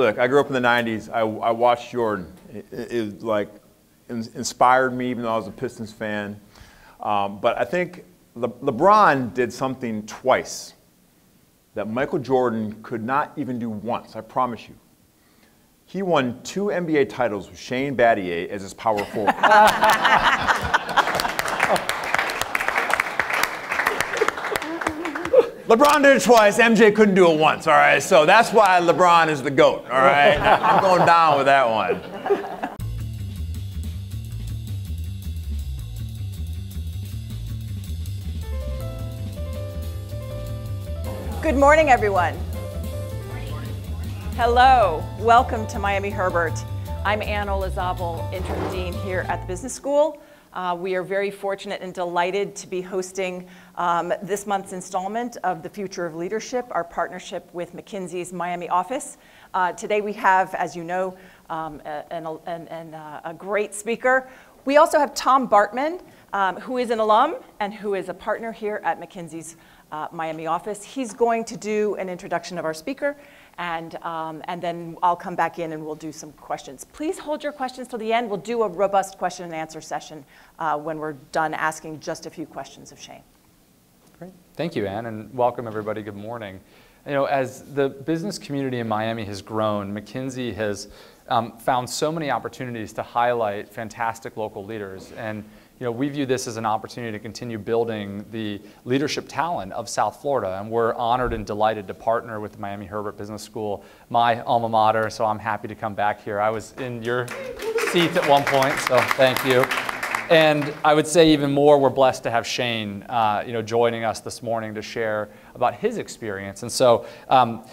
look, I grew up in the 90s. I watched Jordan. It like inspired me, even though I was a Pistons fan. But I think LeBron did something twice that Michael Jordan could not even do once, I promise you. He won 2 NBA titles with Shane Battier as his power forward. LeBron did it twice, MJ couldn't do it once, all right? So that's why LeBron is the GOAT, all right? I'm going down with that one. Good morning, everyone. Hello, welcome to Miami Herbert. I'm Ann Olazabal, Interim Dean here at the Business School. We are very fortunate and delighted to be hosting this month's installment of The Future of Leadership, our partnership with McKinsey's Miami office. Today we have, as you know, a great speaker. We also have Tom Bartman, who is an alum and who is a partner here at McKinsey's Miami office. He's going to do an introduction of our speaker, and then I'll come back in and we'll do some questions. Please hold your questions till the end. We'll do a robust question and answer session when we're done asking just a few questions of Shane. Great. Thank you, Ann, and welcome everybody. Good morning. You know, as the business community in Miami has grown, McKinsey has found so many opportunities to highlight fantastic local leaders. And you know, we view this as an opportunity to continue building the leadership talent of South Florida, and we're honored and delighted to partner with the Miami Herbert Business School, my alma mater, so I'm happy to come back here. I was in your seat at one point, so thank you. And I would say even more, we're blessed to have Shane joining us this morning to share about his experience. And so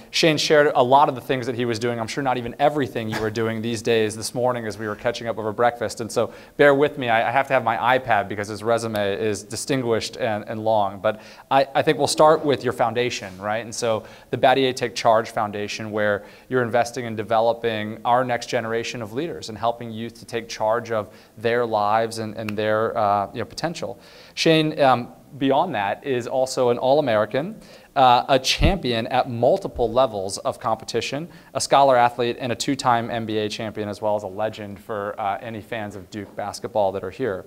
Shane shared a lot of the things that he was doing. I'm sure not even everything you were doing these days this morning as we were catching up over breakfast. And so bear with me. I have to have my iPad because his resume is distinguished and long. But I think we'll start with your foundation, right? And so the Battier Take Charge Foundation, where you're investing in developing our next generation of leaders and helping youth to take charge of their lives and their potential. Shane, beyond that, is also an All-American, a champion at multiple levels of competition, a scholar athlete, and a 2-time NBA champion, as well as a legend for any fans of Duke basketball that are here.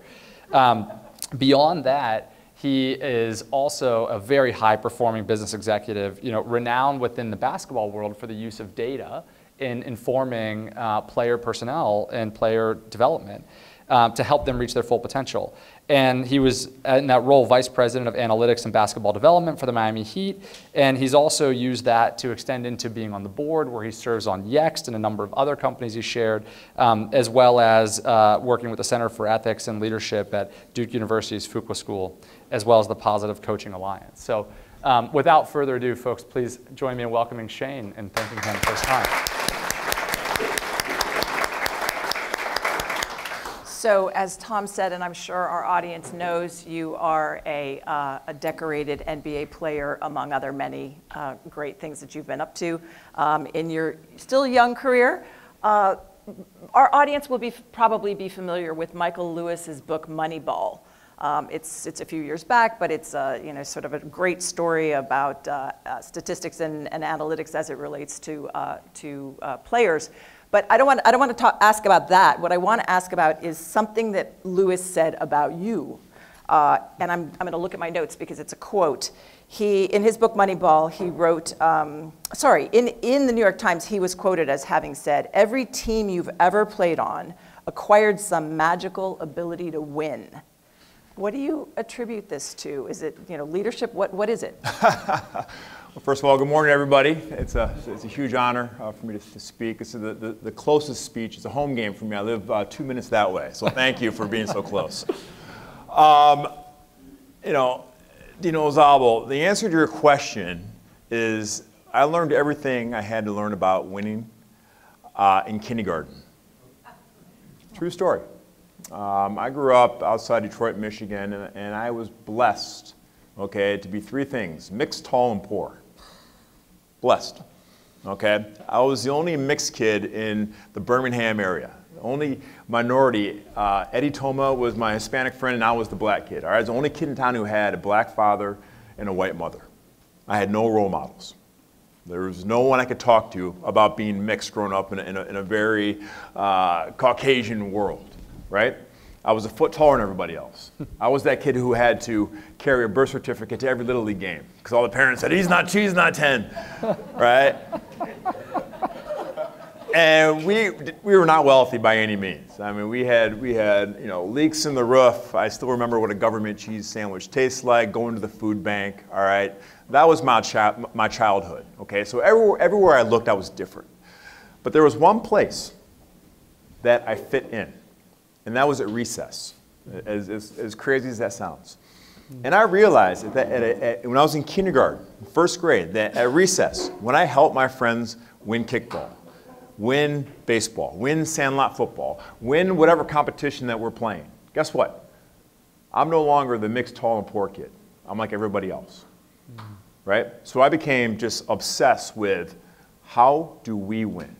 Beyond that, he is also a very high-performing business executive, renowned within the basketball world for the use of data in informing player personnel and player development. To help them reach their full potential. And he was, in that role, Vice President of Analytics and Basketball Development for the Miami Heat. And he's also used that to extend into being on the board, where he serves on Yext and a number of other companies he shared, as well as working with the Center for Ethics and Leadership at Duke University's Fuqua School, as well as the Positive Coaching Alliance. So without further ado, folks, please join me in welcoming Shane and thanking him for his time. So as Tom said, and I'm sure our audience knows, you are a decorated NBA player, among other many great things that you've been up to in your still young career. Our audience will probably be familiar with Michael Lewis's book, Moneyball. It's a few years back, but it's sort of a great story about statistics and analytics as it relates to players. But I don't want to ask about that. What I want to ask about is something that Lewis said about you. And I'm going to look at my notes because it's a quote. In his book Moneyball, he wrote, in the New York Times, he was quoted as having said, "Every team you've ever played on acquired some magical ability to win." What do you attribute this to? Is it leadership? What is it? Well, first of all, good morning, everybody. It's a huge honor for me to speak. This is the closest speech. It's a home game for me. I live 2 minutes that way, so thank you for being so close. Dean Olazabal, the answer to your question is I learned everything I had to learn about winning in kindergarten. True story. I grew up outside Detroit, Michigan, and I was blessed, to be 3 things: mixed, tall, and poor. Blessed, I was the only mixed kid in the Birmingham area. The only minority. Eddie Toma was my Hispanic friend, and I was the black kid. I was the only kid in town who had a black father and a white mother. I had no role models. There was no one I could talk to about being mixed growing up in a very Caucasian world, right? I was a foot taller than everybody else. I was that kid who had to carry a birth certificate to every Little League game because all the parents said, he's not 10, right? And we were not wealthy by any means. I mean, we had leaks in the roof. I still remember what a government cheese sandwich tastes like, going to the food bank, all right? That was my childhood, okay? So everywhere I looked, I was different. But there was one place that I fit in, and that was at recess, as crazy as that sounds. And I realized that when I was in kindergarten, first grade, that at recess, when I helped my friends win kickball, win baseball, win sandlot football, win whatever competition that we're playing, guess what? I'm no longer the mixed tall and poor kid. I'm like everybody else, right? So I became just obsessed with how do we win?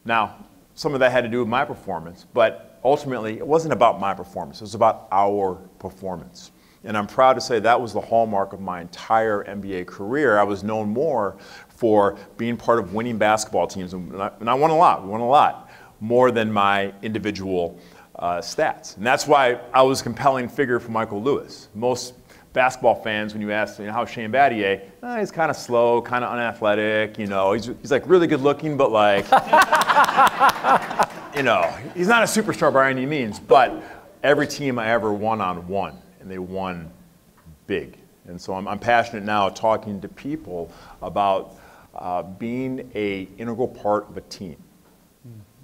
Now, some of that had to do with my performance, but ultimately it wasn't about my performance. It was about our performance. And I'm proud to say that was the hallmark of my entire NBA career. I was known more for being part of winning basketball teams, and I won a lot. We won a lot, more than my individual stats. And that's why I was a compelling figure for Michael Lewis. Most basketball fans, when you ask, how's Shane Battier? He's kind of slow, kind of unathletic. He's like really good looking, but like, he's not a superstar by any means. But every team I ever won on won, and they won big. And so I'm passionate now talking to people about being an integral part of a team.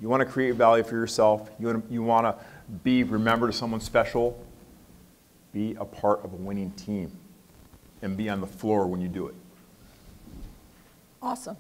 You want to create value for yourself. You want to be remembered as someone special. Be a part of a winning team and be on the floor when you do it. Awesome.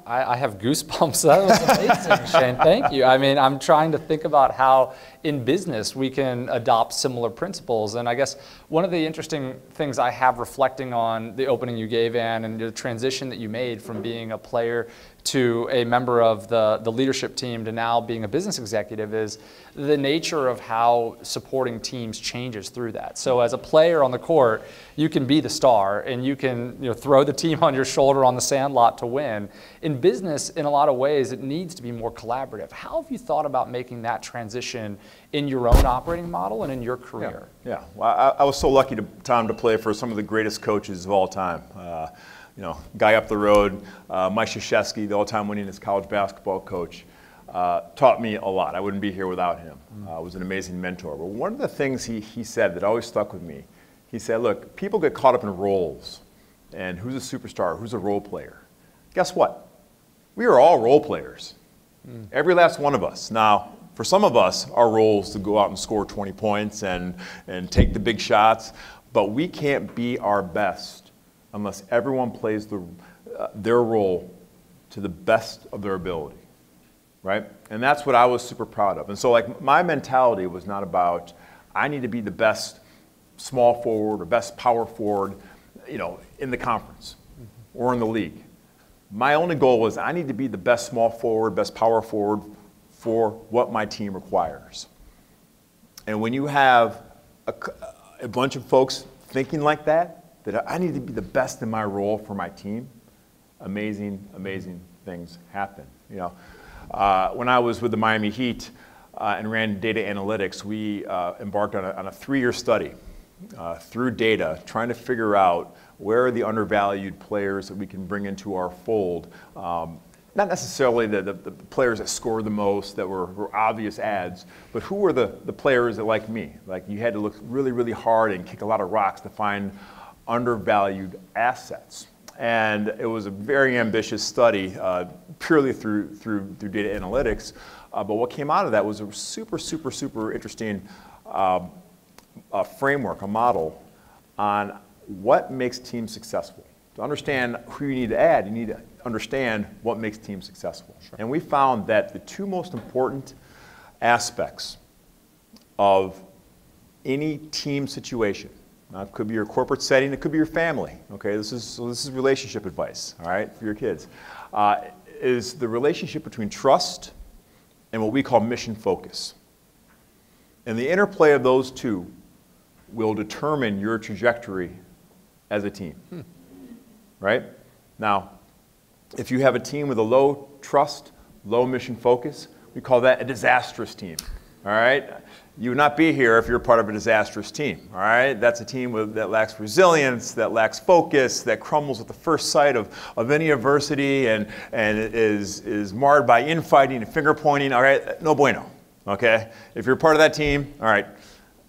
I have goosebumps. That was amazing, Shane. Thank you. I mean, I'm trying to think about how in business we can adopt similar principles. And I guess one of the interesting things I have reflecting on the opening you gave, Ann, and the transition that you made from being a player to a member of the leadership team to now being a business executive is the nature of how supporting teams changes through that. So as a player on the court, you can be the star and you can throw the team on your shoulder on the sandlot to win. In business, in a lot of ways, it needs to be more collaborative. How have you thought about making that transition in your own operating model and in your career? Yeah. Well, I was so lucky to play for some of the greatest coaches of all time. Guy up the road, Mike Krzyzewski, the all-time winningest college basketball coach, taught me a lot. I wouldn't be here without him. Was an amazing mentor. But one of the things he said that always stuck with me, he said, look, people get caught up in roles and who's a superstar, who's a role player. Guess what? We are all role players. Every last one of us. Now, for some of us, our role is to go out and score 20 points and take the big shots, but we can't be our best unless everyone plays their role to the best of their ability, right? And that's what I was super proud of. And so like my mentality was not about, I need to be the best small forward or best power forward, in the conference or in the league. My only goal was I need to be the best small forward, best power forward for what my team requires. And when you have a bunch of folks thinking like that I need to be the best in my role for my team, amazing, amazing things happen. When I was with the Miami Heat and ran data analytics, we embarked on a 3-year study through data, trying to figure out where are the undervalued players that we can bring into our fold. Not necessarily the players that scored the most, that were obvious ads, but who were the players that, like me, like you had to look really, really hard and kick a lot of rocks to find undervalued assets. And it was a very ambitious study, purely through data analytics. But what came out of that was a super, super, super interesting framework, a model on what makes teams successful. To understand who you need to add, you need to understand what makes teams successful. Sure. And we found that the two most important aspects of any team situation, now it could be your corporate setting, it could be your family, okay? This is relationship advice, all right, for your kids, is the relationship between trust and what we call mission focus. And the interplay of those two will determine your trajectory as a team, right? Now, if you have a team with a low trust, low mission focus, we call that a disastrous team, all right? You would not be here if you're part of a disastrous team, all right? That's a team that lacks resilience, that lacks focus, that crumbles at the first sight of any adversity and is marred by infighting and finger pointing, all right? No bueno, okay? If you're part of that team, all right,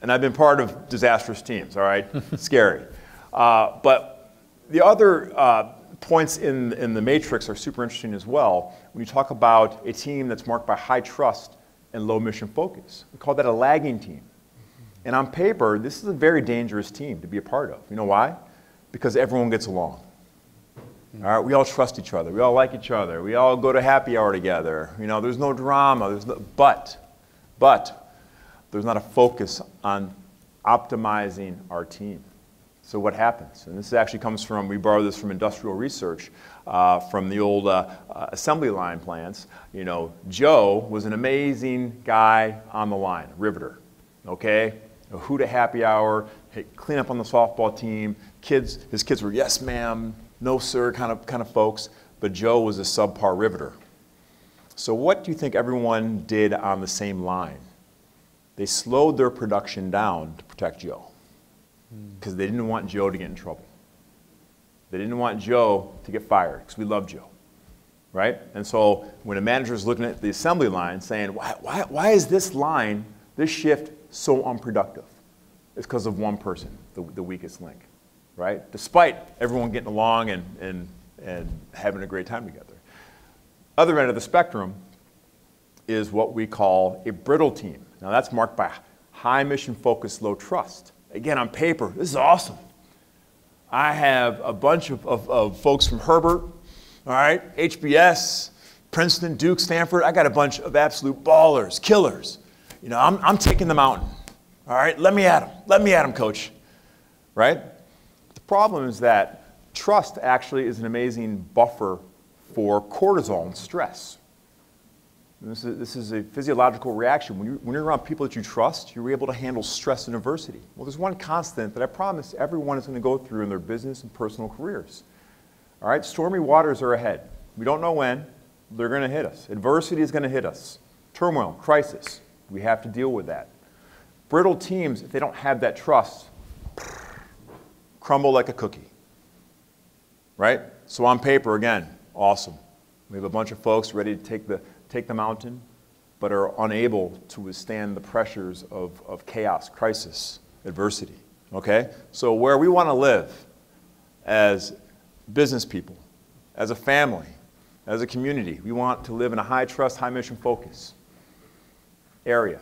and I've been part of disastrous teams, all right? Scary. But the other points in the matrix are super interesting as well. When you talk about a team that's marked by high trust and low mission focus, we call that a lagging team. And on paper, this is a very dangerous team to be a part of. You know why? Because everyone gets along. All right, we all trust each other. We all like each other. We all go to happy hour together. You know, there's no drama. But there's not a focus on optimizing our team. So what happens? And this actually comes from, we borrow this from industrial research, from the old assembly line plants. You know, Joe was an amazing guy on the line, a riveter, okay? A hoot at happy hour, clean up on the softball team. His kids were yes ma'am, no sir kind of folks, but Joe was a subpar riveter. So what do you think everyone did on the same line? They slowed their production down to protect Joe, because they didn't want Joe to get in trouble. They didn't want Joe to get fired, because we love Joe, right? And so when a manager is looking at the assembly line saying, why is this line, this shift so unproductive? It's because of one person, the weakest link, right? Despite everyone getting along and having a great time together. Other end of the spectrum is what we call a brittle team. Now that's marked by high mission focus, low trust. Again, on paper, this is awesome. I have a bunch of folks from Herbert, all right, HBS, Princeton, Duke, Stanford. I got a bunch of absolute ballers, killers. You know, I'm taking the mountain, all right? Let me at them. Let me at them, coach, right? The problem is that trust actually is an amazing buffer for cortisol and stress. And this is a physiological reaction. When you're around people that you trust, you're able to handle stress and adversity. Well, there's one constant that I promise everyone is going to go through in their business and personal careers. All right, stormy waters are ahead. We don't know when. They're going to hit us. Adversity is going to hit us. Turmoil, crisis. We have to deal with that. Brittle teams, if they don't have that trust, crumble like a cookie. Right? So on paper, again, awesome. We have a bunch of folks ready to take the mountain, but are unable to withstand the pressures of chaos, crisis, adversity, okay? So where we want to live as business people, as a family, as a community, we want to live in a high trust, high mission focus area,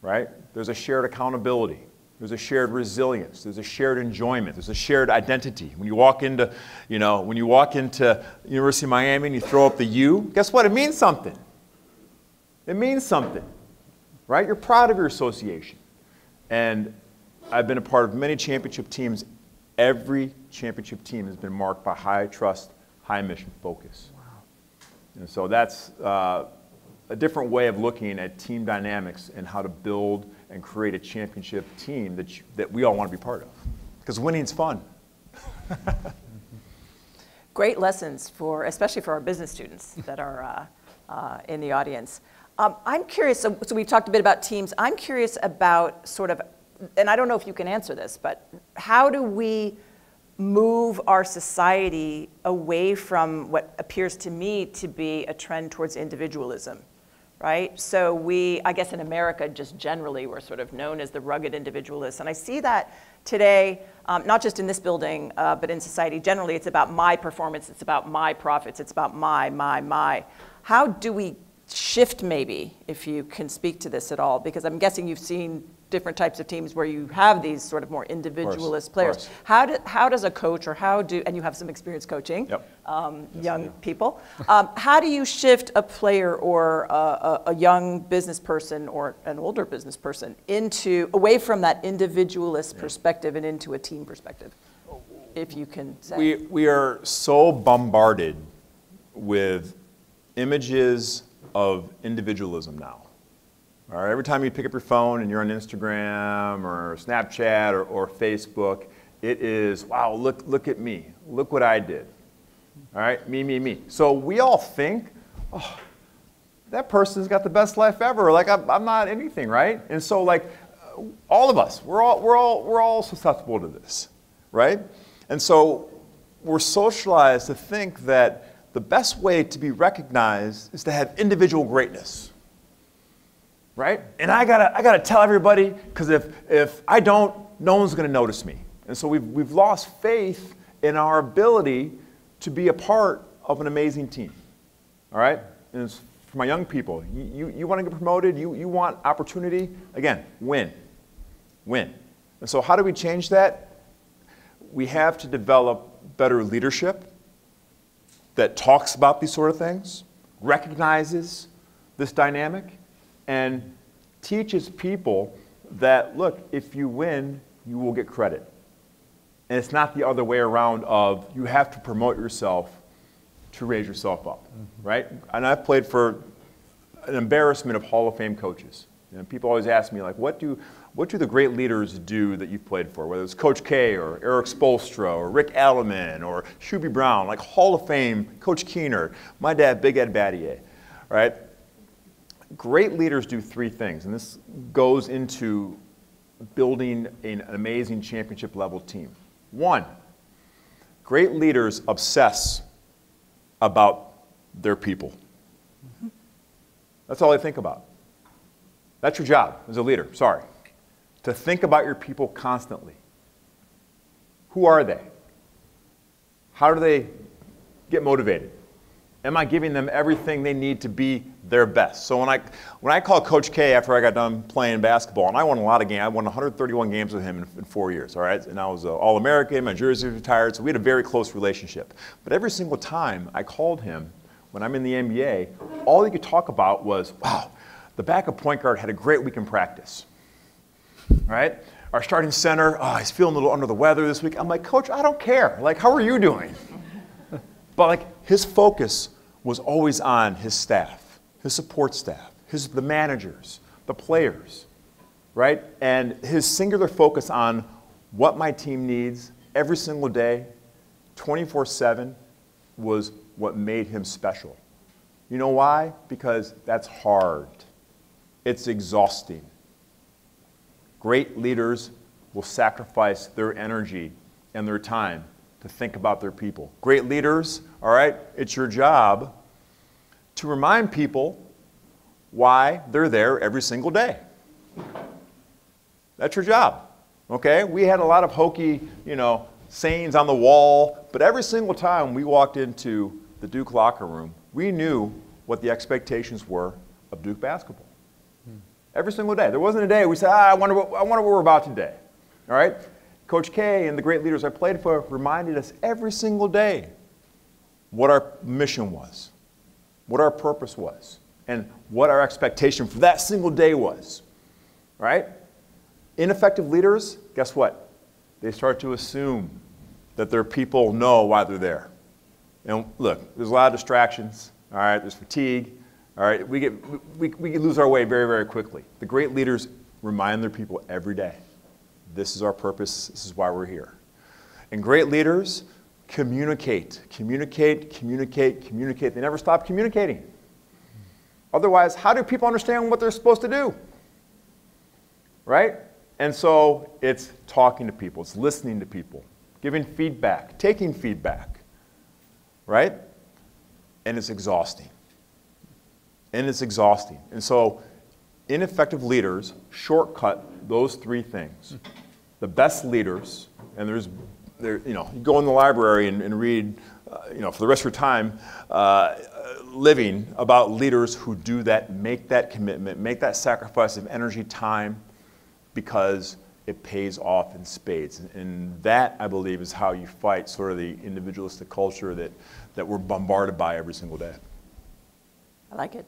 right? There's a shared accountability. There's a shared resilience. There's a shared enjoyment. There's a shared identity. When you walk into, University of Miami and you throw up the U, guess what? It means something. It means something, right? You're proud of your association. And I've been a part of many championship teams. Every championship team has been marked by high trust, high mission focus. Wow. And so that's a different way of looking at team dynamics and how to build and create a championship team that we all want to be part of. Because winning's fun. Great lessons especially for our business students that are in the audience. I'm curious, so we've talked a bit about teams. I'm curious about sort of, and I don't know if you can answer this, but how do we move our society away from what appears to me to be a trend towards individualism? Right? So I guess in America, just generally, we're sort of known as the rugged individualists. And I see that today, not just in this building, but in society generally. It's about my performance. It's about my profits. It's about my. How do we shift, maybe, if you can speak to this at all? Because I'm guessing you've seen different types of teams where you have these sort of more individualist players. How does a coach, and you have some experience coaching young people, how do you shift a player or a young business person or an older business person away from that individualist perspective and into a team perspective, if you can say? We are so bombarded with images of individualism now. All right, every time you pick up your phone and you're on Instagram or Snapchat or Facebook, it is, wow, look at me. Look what I did. All right, me. So we all think, oh, that person's got the best life ever. Like I'm not anything, right? And so like all of us, we're all susceptible to this, right? And so we're socialized to think that the best way to be recognized is to have individual greatness, right? And I gotta tell everybody, because if I don't, no one's gonna notice me. And so we've lost faith in our ability to be a part of an amazing team, all right? And it's for my young people, you want to get promoted, you want opportunity, again, win. And so how do we change that? We have to develop better leadership that talks about these sort of things, recognizes this dynamic, and teaches people that, look, if you win, you will get credit. And it's not the other way around of you have to promote yourself to raise yourself up, right? And I've played for an embarrassment of Hall of Fame coaches. And people always ask me, like, what do the great leaders do that you've played for? Whether it's Coach K or Eric Spoelstra or Rick Allen or Shuby Brown, like Hall of Fame, Coach Keener, my dad, Big Ed Battier, right? Great leaders do three things, and this goes into building an amazing championship level team. One, great leaders obsess about their people. That's all they think about. That's your job as a leader, sorry. To think about your people constantly. Who are they? How do they get motivated? Am I giving them everything they need to be their best? So when I called Coach K after I got done playing basketball, and I won a lot of games, I won 131 games with him in 4 years, all right? And I was All-American, my jersey was retired, so we had a very close relationship. But every single time I called him, when I'm in the NBA, all he could talk about was, wow, the backup point guard had a great week in practice, right? Our starting center, oh, he's feeling a little under the weather this week. I'm like, Coach, I don't care. Like, how are you doing? But like his focus was always on his staff, his support staff, the managers, the players, right? And his singular focus on what my team needs every single day, 24/7, was what made him special. You know why? Because that's hard. It's exhausting. Great leaders will sacrifice their energy and their time to think about their people. Great leaders, all right, it's your job to remind people why they're there every single day. That's your job, okay? We had a lot of hokey, sayings on the wall, but every single time we walked into the Duke locker room, we knew what the expectations were of Duke basketball. Every single day. There wasn't a day we said, I wonder what we're about today, all right? Coach K and the great leaders I played for reminded us every single day what our mission was, what our purpose was, and what our expectation for that single day was, right? Ineffective leaders, guess what? They start to assume that their people know why they're there. And look, there's a lot of distractions, all right? There's fatigue, all right? We lose our way very, very quickly. The great leaders remind their people every day. This is our purpose. This is why we're here. And great leaders communicate. They never stop communicating. Otherwise, how do people understand what they're supposed to do? Right? And so it's talking to people. It's listening to people, giving feedback, taking feedback. Right? And it's exhausting. And so ineffective leaders shortcut those three things. The best leaders, and you go in the library and read, for the rest of your time, living about leaders who do that, make that commitment, make that sacrifice of energy, time, because it pays off in spades. And that, I believe, is how you fight sort of the individualistic culture that we're bombarded by every single day. I like it.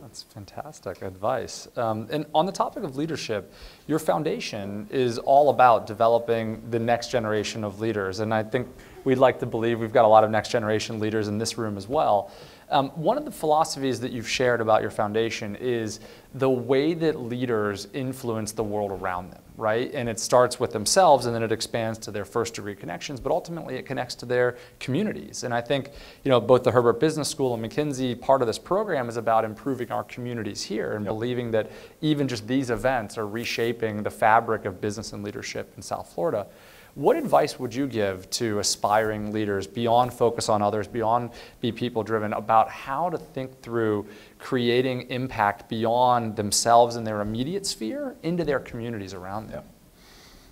That's fantastic advice. And on the topic of leadership, your foundation is all about developing the next generation of leaders. And I think we'd like to believe we've got a lot of next generation leaders in this room as well. One of the philosophies that you've shared about your foundation is the way that leaders influence the world around them, right? And it starts with themselves, and then it expands to their first-degree connections, but ultimately it connects to their communities. And I think, both the Herbert Business School and McKinsey, part of this program is about improving our communities here and believing that even just these events are reshaping the fabric of business and leadership in South Florida. What advice would you give to aspiring leaders beyond focus on others, beyond be people-driven, about how to think through creating impact beyond themselves and their immediate sphere into their communities around them?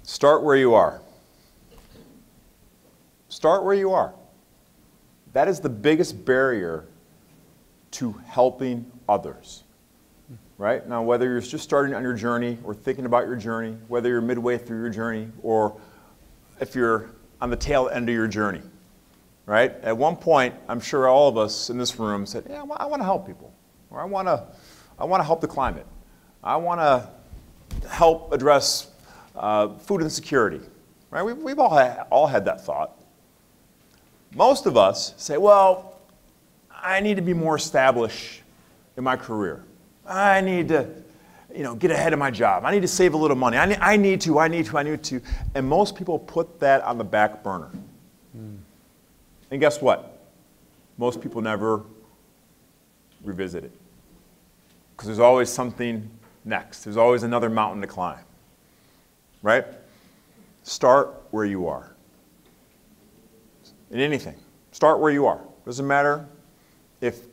Start where you are. Start where you are. That is the biggest barrier to helping others. Right? Now, whether you're just starting on your journey or thinking about your journey, whether you're midway through your journey, or if you're on the tail end of your journey, right? At one point, I'm sure all of us in this room said, yeah, I want to help people, or I want to help the climate. I want to help address food insecurity, right? We've all had that thought. Most of us say, well, I need to be more established in my career. I need to get ahead of my job. I need to save a little money. I need to. And most people put that on the back burner. And guess what? Most people never revisit it. Because there's always something next. There's always another mountain to climb. Right? Start where you are. In anything. Start where you are. Doesn't matter if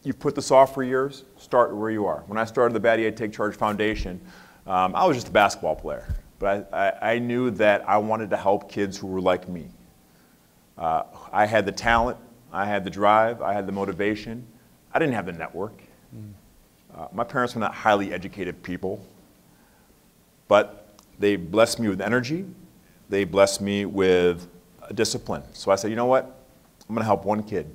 you've put this off for years, start where you are. When I started the Battier Take Charge Foundation, I was just a basketball player. But I knew that I wanted to help kids who were like me. I had the talent, I had the drive, I had the motivation. I didn't have the network. My parents were not highly educated people. But they blessed me with energy. They blessed me with discipline. So I said, you know what? I'm going to help one kid.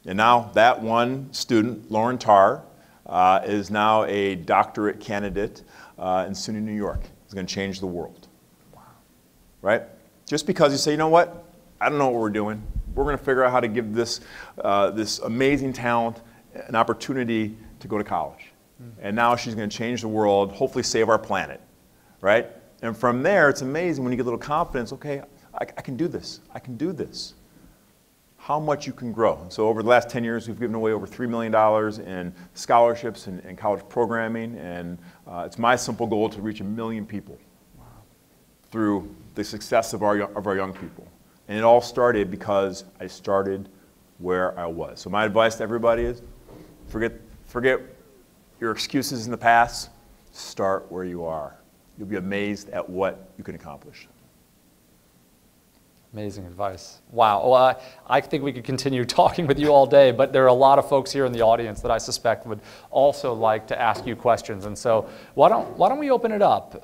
And now that one student, Lauren Tarr, is now a doctorate candidate in SUNY New York. He's going to change the world. Wow. Right? Just because you say, you know what? I don't know what we're doing. We're going to figure out how to give this amazing talent an opportunity to go to college. And now she's going to change the world, hopefully save our planet. Right? And from there, it's amazing when you get a little confidence. Okay, I can do this. I can do this. How much you can grow. So over the last 10 years, we've given away over $3 million in scholarships and college programming, and it's my simple goal to reach 1 million people through the success of our young people. And it all started because I started where I was. So my advice to everybody is, forget your excuses in the past, start where you are. You'll be amazed at what you can accomplish. Amazing advice. Wow. Well, I think we could continue talking with you all day, but there are a lot of folks here in the audience that I suspect would also like to ask you questions. And so why don't we open it up?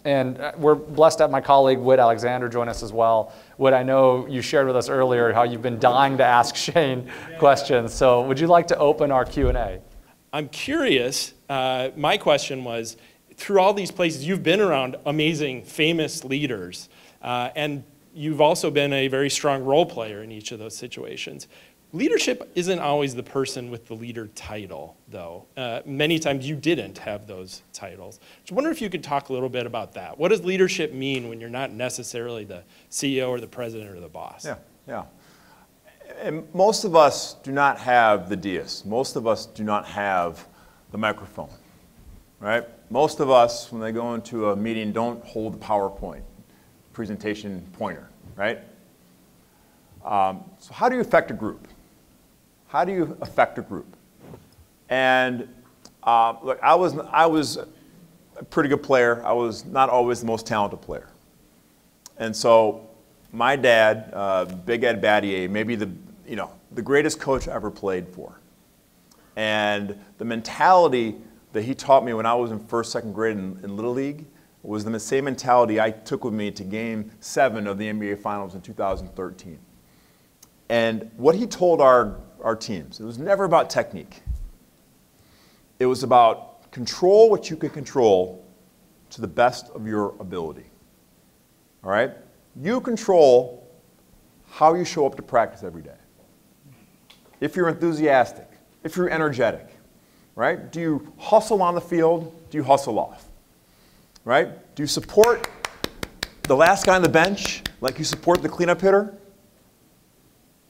And we're blessed to have my colleague, Whit Alexander, join us as well. Whit, I know you shared with us earlier how you've been dying to ask Shane questions. So would you like to open our Q&A? I'm curious. My question was, through all these places, you've been around amazing, famous leaders, and you've also been a very strong role player in each of those situations. Leadership isn't always the person with the leader title, though. Many times you didn't have those titles. I wonder if you could talk a little bit about that. What does leadership mean when you're not necessarily the CEO or the president or the boss? Yeah. And most of us do not have the dais. Most of us do not have the microphone, right? Most of us, when they go into a meeting, don't hold the PowerPoint presentation pointer, right? So how do you affect a group? How do you affect a group? And look, I was a pretty good player. I was not always the most talented player. And so my dad, Big Ed Battier, maybe the greatest coach I ever played for. And the mentality that he taught me when I was in first, second grade in Little League was the same mentality I took with me to Game 7 of the NBA Finals in 2013. And what he told our teams, it was never about technique. It was about control what you could control to the best of your ability. All right? You control how you show up to practice every day. if you're enthusiastic, if you're energetic, right? Do you hustle on the field? Do you hustle off, right? Do you support the last guy on the bench like you support the cleanup hitter,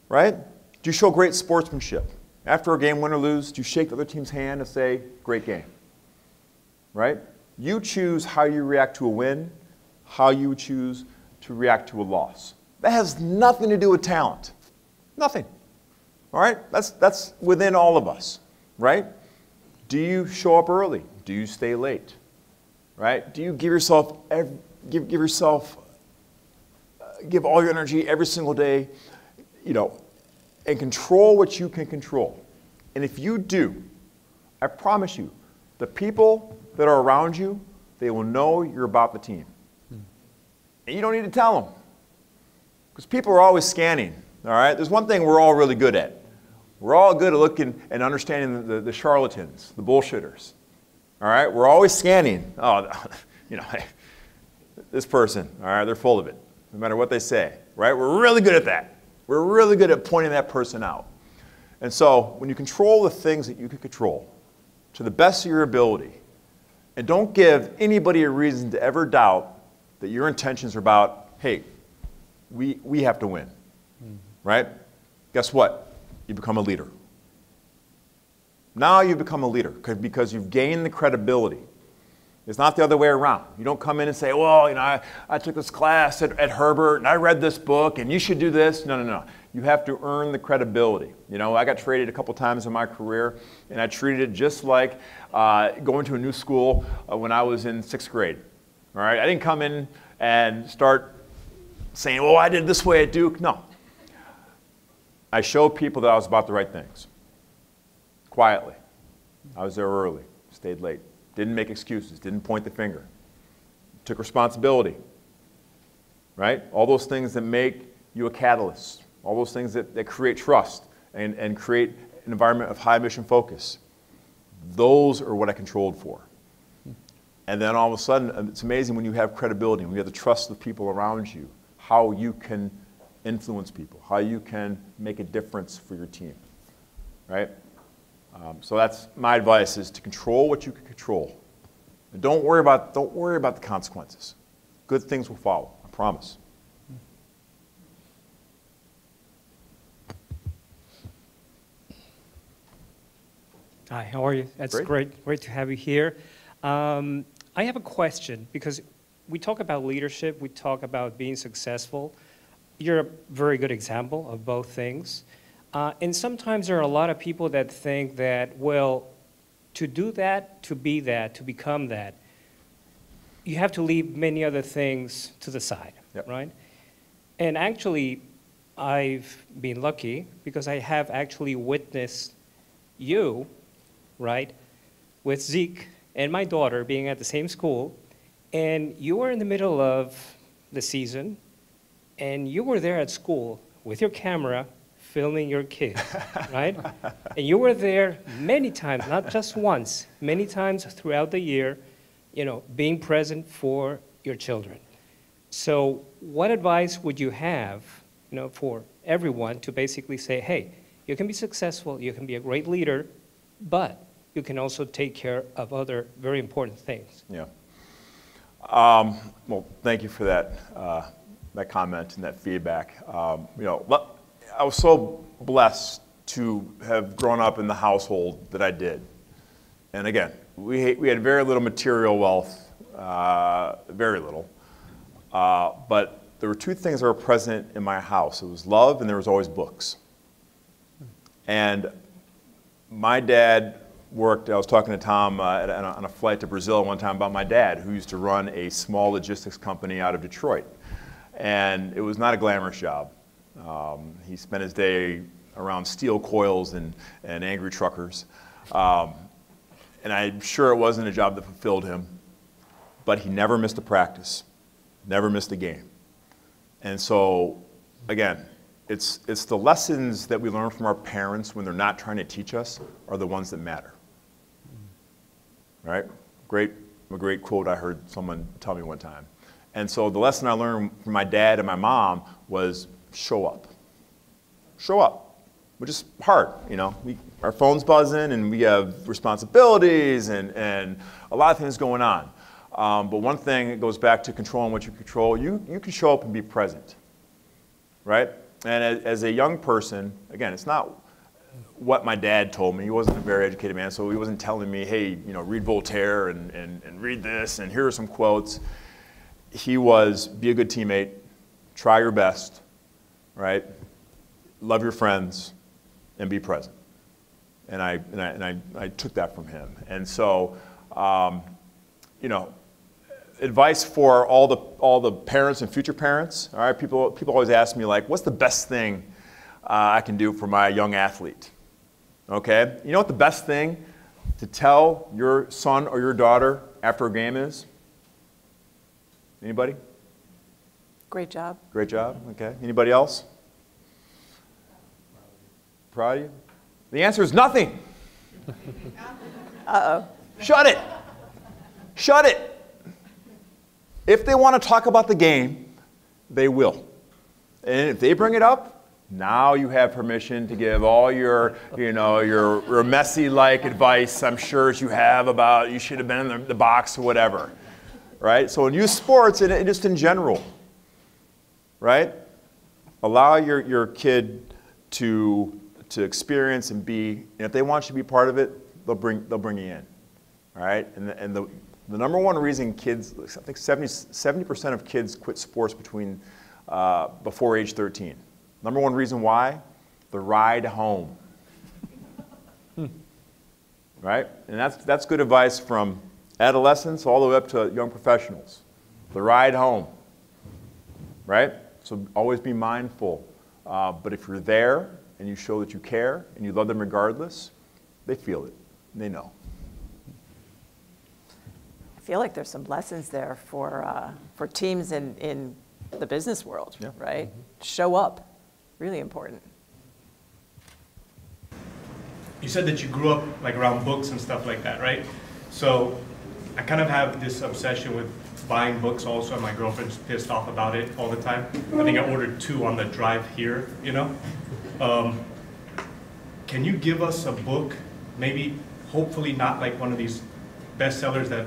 right? Do you show great sportsmanship? After a game, win or lose, do you shake the other team's hand and say, great game, right? You choose how you react to a win, how you choose to react to a loss. That has nothing to do with talent. Nothing. All right? That's within all of us, right? Do you show up early? Do you stay late? Right? Do you give all your energy every single day, and control what you can control? And if you do, I promise you, the people that are around you, they will know you're about the team. And you don't need to tell them. Because people are always scanning, all right? There's one thing we're all really good at. We're all good at looking and understanding the charlatans, the bullshitters, all right? We're always scanning. Oh, hey, this person, all right, they're full of it, no matter what they say, right? We're really good at that. We're really good at pointing that person out. And so when you control the things that you can control to the best of your ability, and don't give anybody a reason to ever doubt that your intentions are about, hey, we have to win, right? Guess what? You become a leader. Now you become a leader because you've gained the credibility. It's not the other way around. You don't come in and say, well, I took this class at Herbert and I read this book and you should do this. No. You have to earn the credibility. I got traded a couple times in my career and I treated it just like going to a new school when I was in 6th grade. All right? I didn't come in and start saying, well, I did this way at Duke. No. I showed people that I was about the right things. Quietly. I was there early, stayed late. Didn't make excuses, didn't point the finger. Took responsibility, right? All those things that make you a catalyst. All those things that create trust and create an environment of high mission focus. Those are what I controlled for. And then all of a sudden, it's amazing when you have credibility, when you have the trust of people around you, how you can influence people, how you can make a difference for your team, right? So that's my advice: is to control what you can control, and don't worry about the consequences. Good things will follow, I promise. Hi, how are you? That's great to have you here. I have a question, because we talk about leadership, we talk about being successful. You're a very good example of both things. And sometimes there are a lot of people that think that, well, to do that, to be that, to become that, you have to leave many other things to the side, right? And actually, I've been lucky because I have actually witnessed you, right, with Zeke and my daughter being at the same school, and you were in the middle of the season, and you were there at school with your camera filming your kids, right? And you were there many times, not just once, many times throughout the year, being present for your children. So what advice would you have, for everyone to basically say, hey, you can be successful, you can be a great leader, but you can also take care of other very important things? Yeah. Well, thank you for that comment and that feedback. I was so blessed to have grown up in the household that I did. And again, we had very little material wealth, very little. But there were two things that were present in my house. It was love, and there was always books. And my dad worked, I was talking to Tom on a flight to Brazil one time about my dad, who used to run a small logistics company out of Detroit. And it was not a glamorous job. He spent his day around steel coils and angry truckers. And I'm sure it wasn't a job that fulfilled him, but he never missed a practice, never missed a game. And so, again, it's the lessons that we learn from our parents when they're not trying to teach us are the ones that matter. Right? A great quote I heard someone tell me one time. And so the lesson I learned from my dad and my mom was show up. Show up. which is hard. You know, our phone's buzzing, and we have responsibilities and a lot of things going on. But one thing, it goes back to controlling what you control. You can show up and be present, right? And as a young person, again, it's not what my dad told me. He wasn't a very educated man, so he wasn't telling me, hey, you know, read Voltaire and read this, and here are some quotes. He was, be a good teammate, try your best, right? Love your friends, and be present. And I took that from him. And so, you know, advice for all the parents and future parents. All right, people always ask me, like, what's the best thing I can do for my young athlete? Okay, you know what the best thing to tell your son or your daughter after a game is? Anybody? Great job. Great job. Okay. Anybody else? Proud of you? The answer is nothing. Uh-oh. Shut it. Shut it. If they want to talk about the game, they will. And if they bring it up, now you have permission to give all your, you know, your Messi-like advice, I'm sure, as you have about you should have been in the box or whatever, right? So in youth sports, and just in general, right? Allow your kid to experience and be, and if they want you to be part of it, they'll bring you in, all right? And the number one reason kids, I think 70% of kids quit sports before age 13. Number one reason why? The ride home. Right? And that's good advice from adolescents all the way up to young professionals. The ride home. Right? So always be mindful. But if you're there and you show that you care and you love them regardless, they feel it. They know. I feel like there's some lessons there for teams in the business world, yeah. right? Mm-hmm. Show up. Really important. You said that you grew up like around books and stuff like that, right? So I kind of have this obsession with buying books also, and my girlfriend's pissed off about it all the time. I think I ordered 2 on the drive here, you know? Can you give us a book, maybe hopefully not like one of these bestsellers that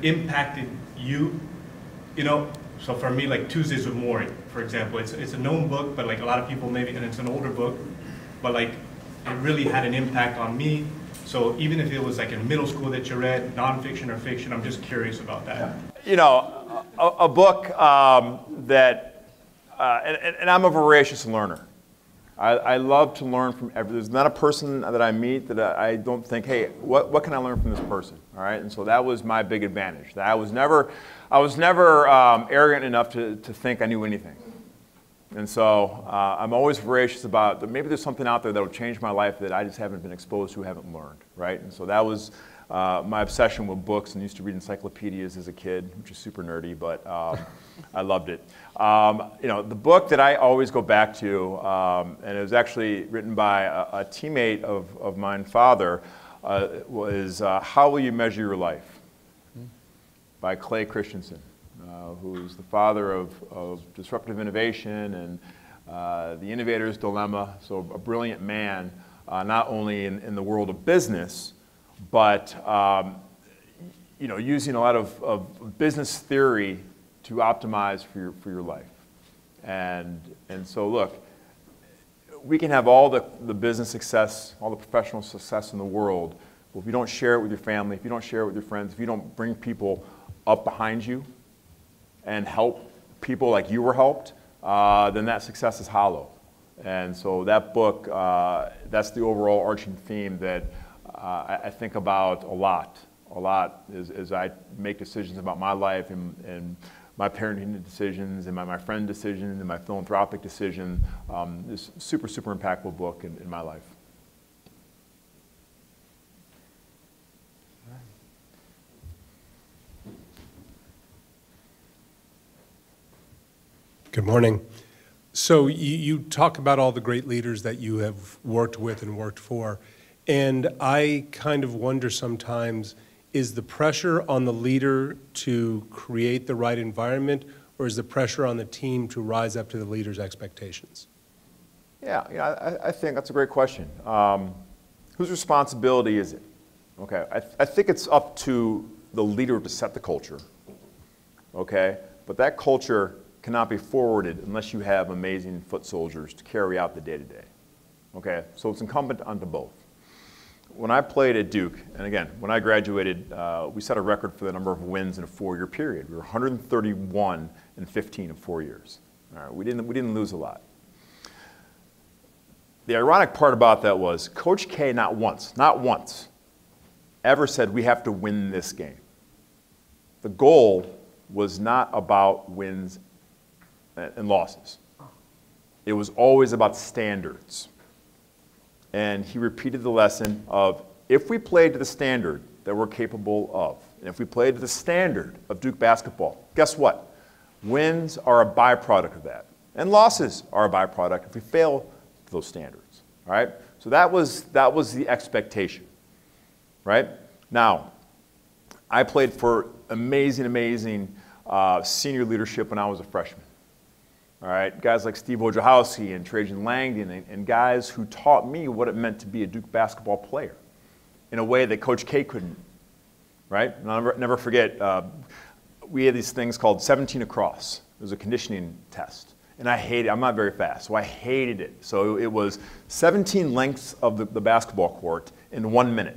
impacted you, you know? So for me, like Tuesdays with Morrie, for example, it's a known book, but like a lot of people maybe, and it's an older book, but like it really had an impact on me. So even if it was like in middle school that you read, nonfiction or fiction, I'm just curious about that. You know, a book that, and I'm a voracious learner. I love to learn from there's not a person that I meet that I don't think, hey, what can I learn from this person? All right, and so that was my big advantage. That I was never arrogant enough to think I knew anything. And so I'm always voracious about maybe there's something out there that will change my life that I just haven't been exposed to, haven't learned, right? And so that was my obsession with books, and used to read encyclopedias as a kid, which is super nerdy, but I loved it. You know, the book that I always go back to, and it was actually written by a teammate of mine, father, was How Will You Measure Your Life? By Clay Christensen, who's the father of disruptive innovation and the innovator's dilemma. So a brilliant man, not only in the world of business, but you know, using a lot of business theory to optimize for your life. And so look, we can have all the business success, all the professional success in the world, but if you don't share it with your family, if you don't share it with your friends, if you don't bring people up behind you and help people like you were helped, then that success is hollow. And so that book, that's the overall arching theme that I think about a lot as I make decisions about my life and my parenting decisions and my friend decisions and my philanthropic decision. This super, super impactful book in my life. Good morning. So you talk about all the great leaders that you have worked with and worked for, and I kind of wonder sometimes, is the pressure on the leader to create the right environment, or is the pressure on the team to rise up to the leader's expectations? Yeah, I think that's a great question. Whose responsibility is it? Okay, I think it's up to the leader to set the culture, okay? But that culture cannot be forwarded unless you have amazing foot soldiers to carry out the day-to-day, okay? So it's incumbent onto both. When I played at Duke, and again, when I graduated, we set a record for the number of wins in a 4-year period. We were 131 and 15 in 4 years. All right, we didn't lose a lot. The ironic part about that was Coach K not once, ever said we have to win this game. The goal was not about wins and losses. It was always about standards. And he repeated the lesson of if we played to the standard that we're capable of, and if we played to the standard of Duke basketball, guess what? Wins are a byproduct of that. And losses are a byproduct if we fail to those standards. All right? So that was the expectation. Right? Now, I played for amazing senior leadership when I was a freshman. All right? Guys like Steve Wojciechowski and Trajan Langdon and guys who taught me what it meant to be a Duke basketball player in a way that Coach K couldn't. Right? And I'll never forget, we had these things called 17 across. It was a conditioning test. And I hated it. I'm not very fast, so I hated it. So it was 17 lengths of the basketball court in 1 minute.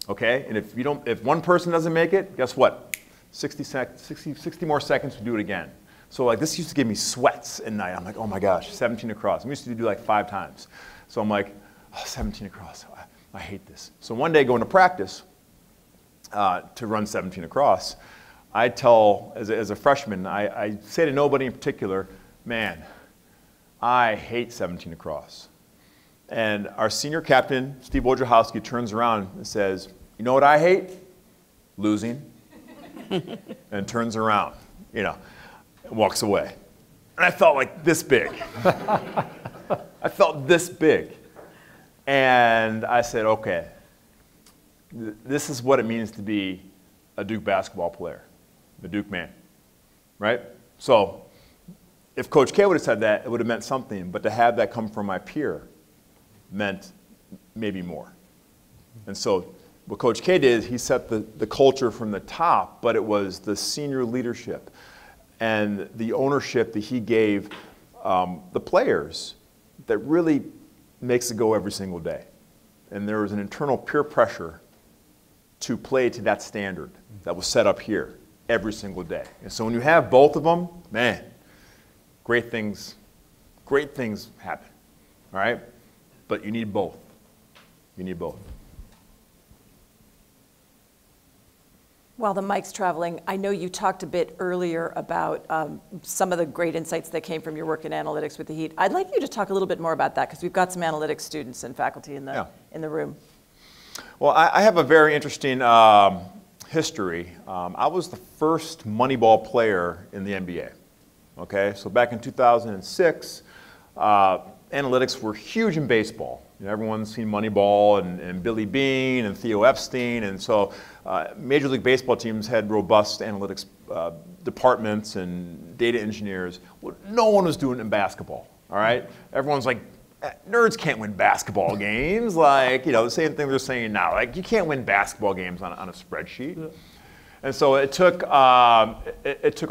Okay? And if one person doesn't make it, guess what? 60 more seconds to do it again. So like this used to give me sweats at night. I'm like, oh my gosh, 17 across. I used to do like 5 times. So I'm like, oh, 17 across. I hate this. So one day going to practice to run 17 across, I tell, as a freshman, I say to nobody in particular, man, I hate 17 across. And our senior captain, Steve Wojciechowski, turns around and says, you know what I hate? Losing. And turns around, you know, and walks away. And I felt like this big. I felt this big. And I said, okay, this is what it means to be a Duke basketball player, the Duke man, right? So if Coach K would have said that, it would have meant something, but to have that come from my peer meant maybe more. And so what Coach K did is he set the culture from the top, but it was the senior leadership and the ownership that he gave the players that really makes it go every single day. And there was an internal peer pressure to play to that standard that was set up here every single day. And so when you have both of them, man, great things happen, all right? But you need both. You need both. While the mic's traveling, I know you talked a bit earlier about some of the great insights that came from your work in analytics with the Heat. I'd like you to talk a little bit more about that because we've got some analytics students and faculty in the room. Well, I have a very interesting history. I was the first Moneyball player in the NBA. Okay, so back in 2006, analytics were huge in baseball. You know, everyone's seen Moneyball and Billy Beane and Theo Epstein, and so Major League Baseball teams had robust analytics departments and data engineers. Well, no one was doing it in basketball, all right? Everyone's like, nerds can't win basketball games. Like, you know, the same thing they're saying now. Like, you can't win basketball games on a spreadsheet. Yeah. And so it took a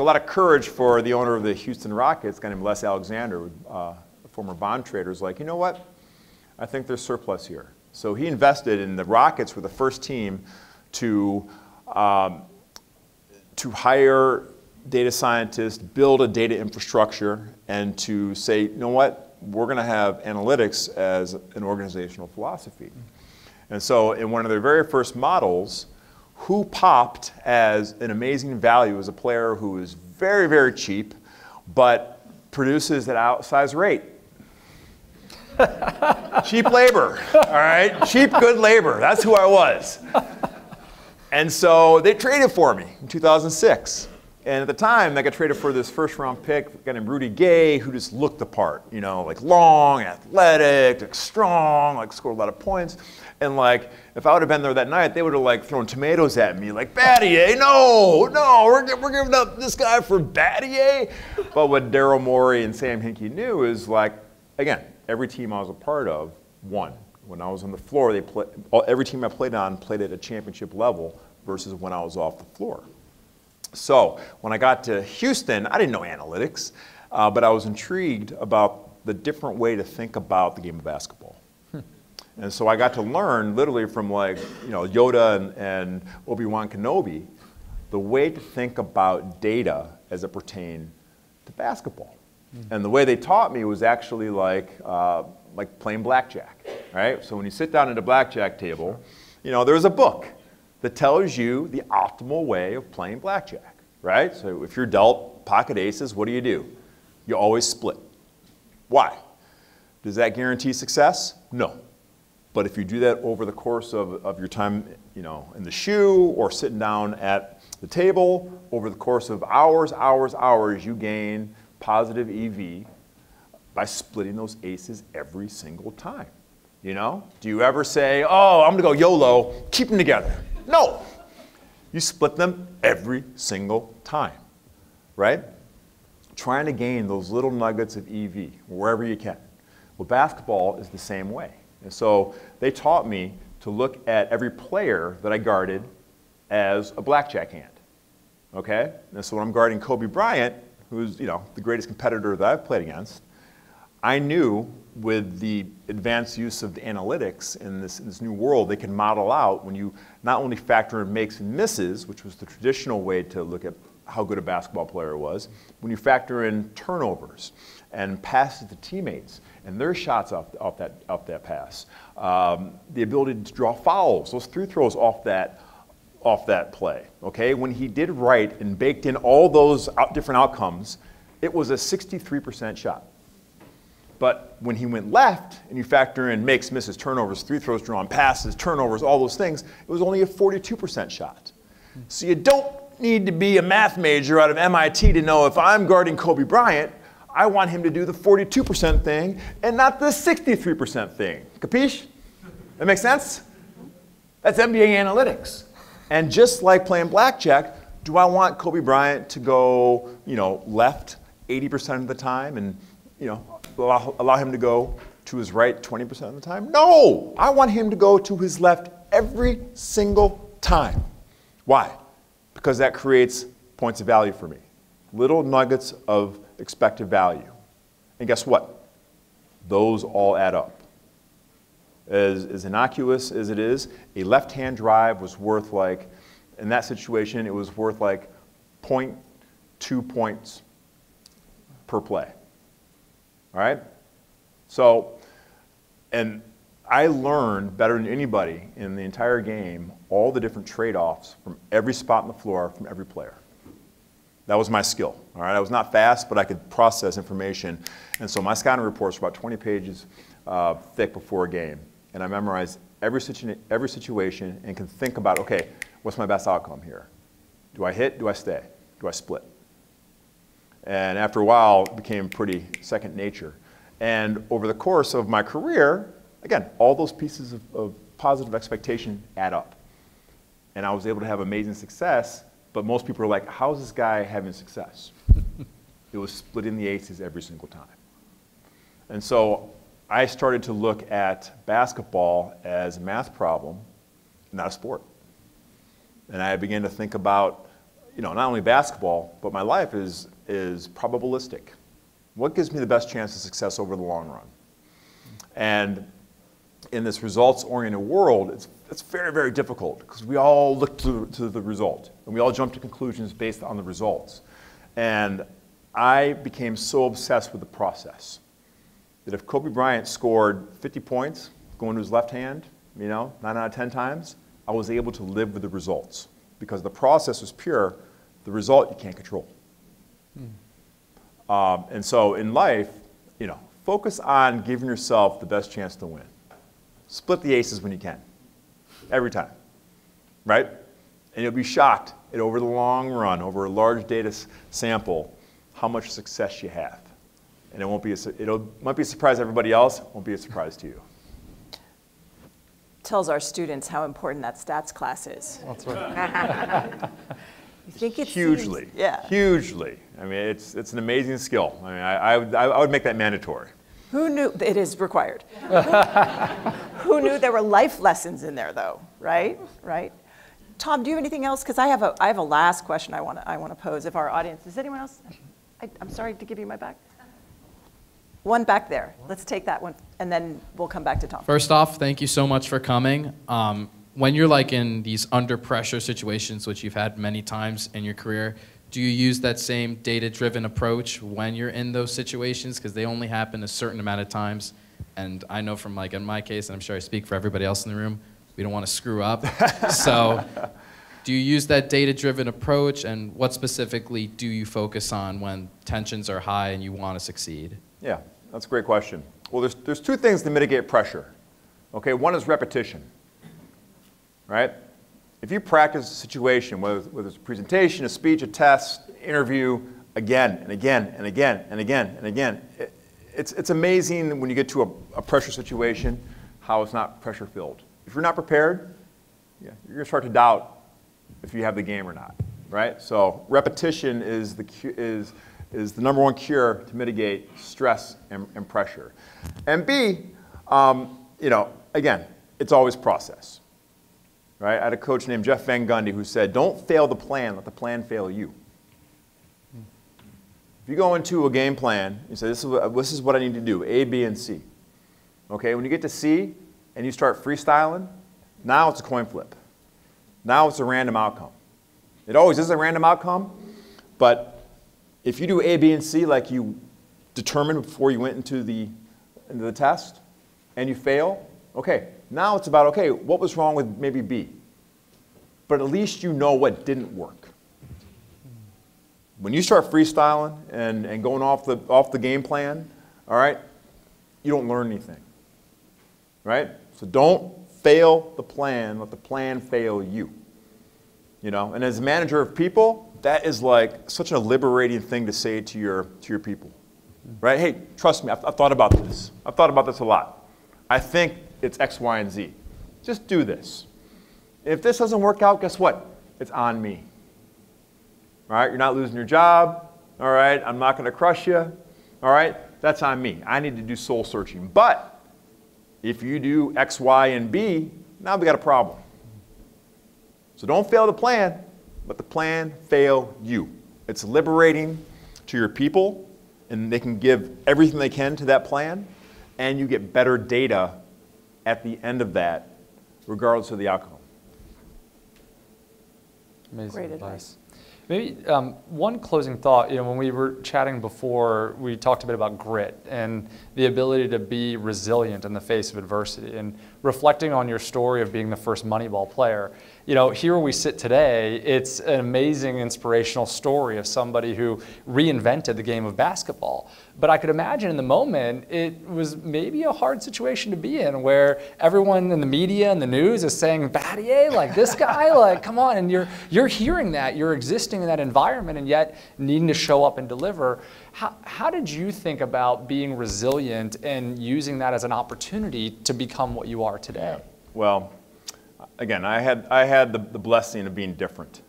lot of courage for the owner of the Houston Rockets, a guy named Les Alexander, a former bond trader, was like, you know what? I think there's surplus here. So he invested in the Rockets were the first team to hire data scientists, build a data infrastructure, and to say, you know what? We're going to have analytics as an organizational philosophy. And so in one of their very first models, who popped as an amazing value as a player who is very, very cheap, but produces at outsized rate. Cheap labor, all right? Cheap, good labor. That's who I was. And so they traded for me in 2006. And at the time, they got traded for this first-round pick, a guy named Rudy Gay, who just looked the part, you know, like long, athletic, like strong, like scored a lot of points. And like, if I would have been there that night, they would have like thrown tomatoes at me, like, Battier, no, we're giving up this guy for Battier. But what Daryl Morey and Sam Hinkie knew is like, again, every team I was a part of won. When I was on the floor, every team I played on played at a championship level versus when I was off the floor. So when I got to Houston, I didn't know analytics, but I was intrigued about the different way to think about the game of basketball. And so I got to learn literally from like, Yoda and Obi-Wan Kenobi, the way to think about data as it pertained to basketball. And the way they taught me was actually like playing blackjack, right? So when you sit down at a blackjack table, there's a book that tells you the optimal way of playing blackjack, right? So if you're dealt pocket aces, what do? You always split. Why? Does that guarantee success? No. But if you do that over the course of your time, in the shoe or sitting down at the table, over the course of hours, you gain positive EV by splitting those aces every single time. Do you ever say, oh, I'm going to go YOLO, keep them together? No. You split them every single time, right? Trying to gain those little nuggets of EV wherever you can. Well, basketball is the same way. And so they taught me to look at every player that I guarded as a blackjack hand, okay? And so when I'm guarding Kobe Bryant, who's the greatest competitor that I've played against, I knew with the advanced use of the analytics in this new world, they can model out when you not only factor in makes and misses, which was the traditional way to look at how good a basketball player was, when you factor in turnovers and passes to teammates and their shots off that pass, the ability to draw fouls, those free throws off that play, okay? When he did right and baked in all those different outcomes, it was a 63% shot. But when he went left, and you factor in makes, misses, turnovers, free throws drawn, passes, turnovers, all those things, it was only a 42% shot. So you don't need to be a math major out of MIT to know if I'm guarding Kobe Bryant, I want him to do the 42% thing and not the 63% thing. Capiche? That makes sense? That's MBA analytics. And just like playing blackjack, do I want Kobe Bryant to go, left 80% of the time and, allow him to go to his right 20% of the time? No! I want him to go to his left every single time. Why? Because that creates points of value for me. Little nuggets of expected value. And guess what? Those all add up. As innocuous as it is, a left-hand drive was worth in that situation, it was worth 0.2 points per play. All right? So, and I learned better than anybody in the entire game all the different trade-offs from every spot on the floor from every player. That was my skill. All right? I was not fast, but I could process information. And so my scouting reports were about 20 pages thick before a game. And I memorized every situation and can think about, okay, what's my best outcome here? Do I hit? Do I stay? Do I split? And after a while, it became pretty second nature. And over the course of my career, again, all those pieces of positive expectation add up. And I was able to have amazing success, but most people are like, how is this guy having success? It was splitting the aces every single time. And so I started to look at basketball as a math problem, not a sport. And I began to think about, not only basketball, but my life is probabilistic. What gives me the best chance of success over the long run? And in this results-oriented world, it's very, very difficult because we all look to the result and we all jump to conclusions based on the results. And I became so obsessed with the process that if Kobe Bryant scored 50 points going to his left hand, 9 out of 10 times, I was able to live with the results because the process was pure. The result you can't control. And so in life, focus on giving yourself the best chance to win. Split the aces when you can, every time, right? And you'll be shocked at over the long run, over a large data sample, how much success you have. And it might be a surprise to everybody else, won't be a surprise to you. Tells our students how important that stats class is. That's right. You think it's hugely, yeah. Hugely. I mean, it's an amazing skill. I mean, I would make that mandatory. Who knew, it is required. Who knew there were life lessons in there though, right? Right? Tom, do you have anything else? Because I have a last question I want to pose if our audience, does anyone else? I'm sorry to give you my back. One back there. Let's take that one, and then we'll come back to Tom. First off, thank you so much for coming. When you're like in these under pressure situations, which you've had many times in your career, do you use that same data-driven approach when you're in those situations? Because they only happen a certain amount of times. And I know from like in my case, and I'm sure I speak for everybody else in the room, we don't want to screw up. So do you use that data-driven approach, and what specifically do you focus on when tensions are high and you want to succeed? Yeah, that's a great question. Well, there's two things to mitigate pressure. Okay, one is repetition, right? If you practice a situation, whether it's a presentation, a speech, a test, interview, again and again and again and again and again, it's amazing when you get to a pressure situation how it's not pressure filled. If you're not prepared, you're going to start to doubt if you have the game or not, right? So repetition is the number one cure to mitigate stress and pressure. And B, again, it's always process. Right? I had a coach named Jeff Van Gundy who said, don't fail the plan, let the plan fail you. If you go into a game plan, you say, this is what I need to do, A, B, and C. Okay, when you get to C and you start freestyling, now it's a coin flip. Now it's a random outcome. It always is a random outcome, but if you do A, B, and C like you determined before you went into the test and you fail, okay, now it's about, okay, what was wrong with maybe B? But at least you know what didn't work. When you start freestyling and going off the game plan, all right, you don't learn anything, right? So don't fail the plan, let the plan fail you. And as a manager of people, that is like such a liberating thing to say to your people, right? Hey, trust me, I've thought about this. I've thought about this a lot. I think it's X, Y, and Z. Just do this. If this doesn't work out, guess what? It's on me. All right, you're not losing your job. All right, I'm not going to crush you. All right, that's on me. I need to do soul searching. But if you do X, Y, and B, now we got a problem. So don't fail the plan, let the plan fail you. It's liberating to your people, and they can give everything they can to that plan, and you get better data at the end of that, regardless of the outcome. Amazing Great advice. Maybe one closing thought, when we were chatting before, we talked a bit about grit and the ability to be resilient in the face of adversity, and reflecting on your story of being the first Moneyball player. Here where we sit today, it's an amazing inspirational story of somebody who reinvented the game of basketball. But I could imagine in the moment, it was maybe a hard situation to be in, where everyone in the media and the news is saying, Battier, like this guy, like come on, and you're hearing that, you're existing in that environment, and yet needing to show up and deliver. How did you think about being resilient and using that as an opportunity to become what you are today? Well, again, I had the blessing of being different.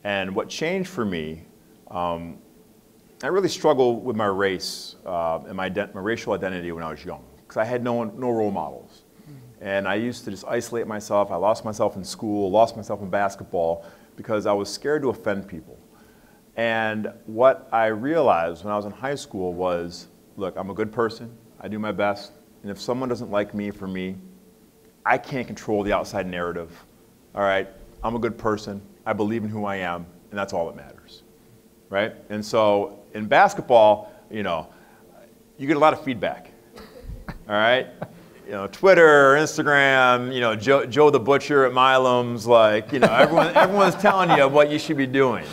And what changed for me, I really struggled with my race and my racial identity when I was young, because I had no role models. And I used to just isolate myself. I lost myself in school, lost myself in basketball, because I was scared to offend people. And what I realized when I was in high school was, look, I'm a good person, I do my best, and if someone doesn't like me for me, I can't control the outside narrative. All right, I'm a good person, I believe in who I am, and that's all that matters, right? And so in basketball, you get a lot of feedback, all right? Twitter, Instagram, Joe the Butcher at Milam's, like, everyone's telling you what you should be doing.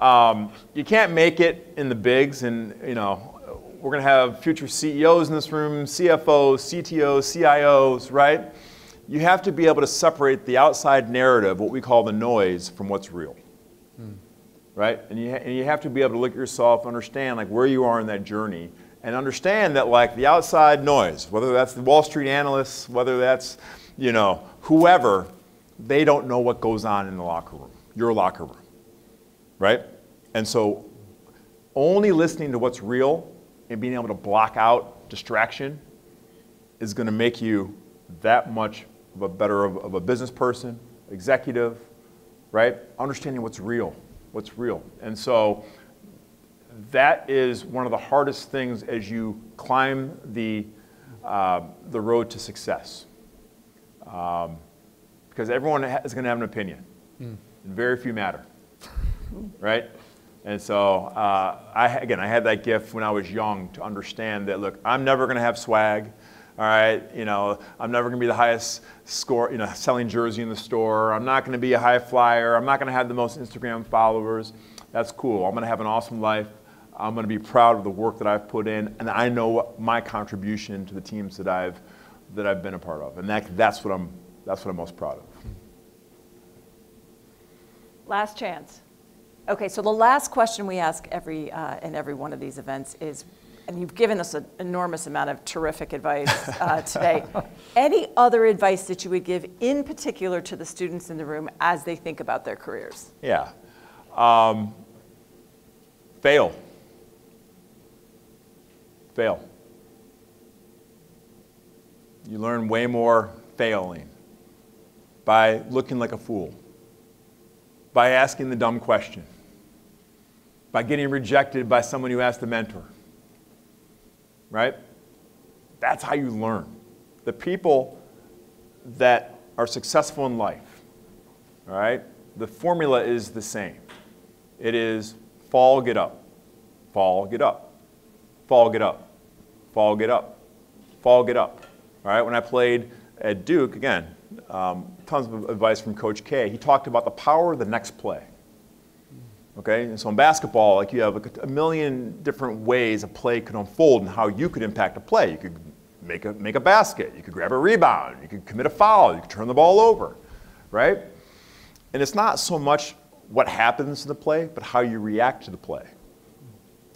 You can't make it in the bigs, and we're going to have future CEOs in this room, CFOs, CTOs, CIOs, right? You have to be able to separate the outside narrative, what we call the noise, from what's real, right? And you have to be able to look at yourself, understand like where you are in that journey, and understand that like the outside noise, whether that's the Wall Street analysts, whether that's whoever, they don't know what goes on in the locker room, your locker room, right? And so only listening to what's real and being able to block out distraction is going to make you that much of a better of a business person, executive, right? Understanding what's real. And so that is one of the hardest things as you climb the road to success. Because everyone is going to have an opinion. And very few matter, right? And so, I had that gift when I was young to understand that, look, I'm never going to have swag, all right? I'm never going to be the highest score, selling jersey in the store. I'm not going to be a high flyer. I'm not going to have the most Instagram followers. That's cool. I'm going to have an awesome life. I'm going to be proud of the work that I've put in, and I know what my contribution to the teams that I've been a part of, and that's what I'm most proud of. Last chance. Okay, so the last question we ask in every one of these events is, and you've given us an enormous amount of terrific advice today, any other advice that you would give in particular to the students in the room as they think about their careers? Yeah. Fail. You learn way more failing by looking like a fool, by asking the dumb question, by getting rejected by someone you asked a mentor, right? That's how you learn. The people that are successful in life, all right, the formula is the same. It is fall, get up, fall, get up, fall, get up, fall, get up, fall, get up. All right, when I played at Duke, again, tons of advice from Coach K. He talked about the power of the next play. Okay, and so in basketball, like you have a million different ways a play could unfold and how you could impact a play. You could make a basket, you could grab a rebound, you could commit a foul, you could turn the ball over, right? And it's not so much what happens in the play, but how you react to the play.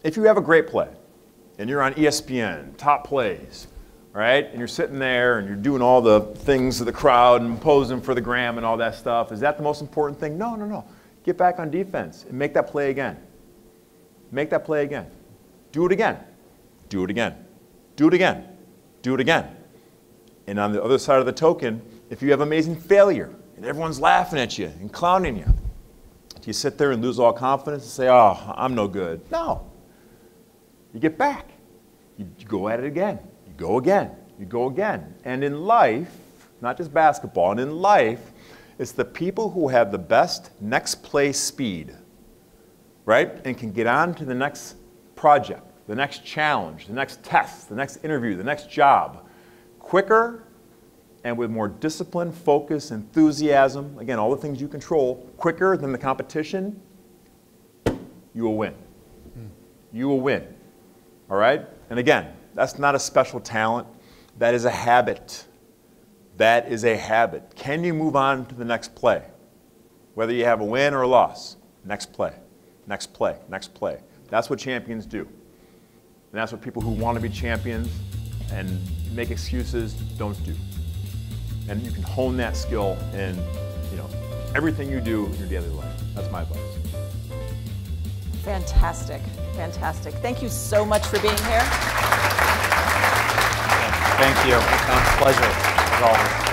If you have a great play, and you're on ESPN, top plays, right? And you're sitting there and you're doing all the things to the crowd and posing for the gram and all that stuff. Is that the most important thing? No, no, no. Get back on defense and make that play again. Make that play again. Do it again. Do it again. Do it again. Do it again. And on the other side of the token, if you have amazing failure and everyone's laughing at you and clowning you, do you sit there and lose all confidence and say, oh, I'm no good? No. You get back. You go at it again. You go again. You go again. And in life, not just basketball, and in life, it's the people who have the best next play speed, right? And can get on to the next project, the next challenge, the next test, the next interview, the next job, quicker and with more discipline, focus, enthusiasm, again, all the things you control, quicker than the competition, you will win. You will win, all right? And again, that's not a special talent. That is a habit. That is a habit. Can you move on to the next play? Whether you have a win or a loss, next play, next play, next play. That's what champions do. And that's what people who want to be champions and make excuses don't do. And you can hone that skill in, everything you do in your daily life. That's my advice. Fantastic, fantastic. Thank you so much for being here. Thank you. It's a pleasure, as always.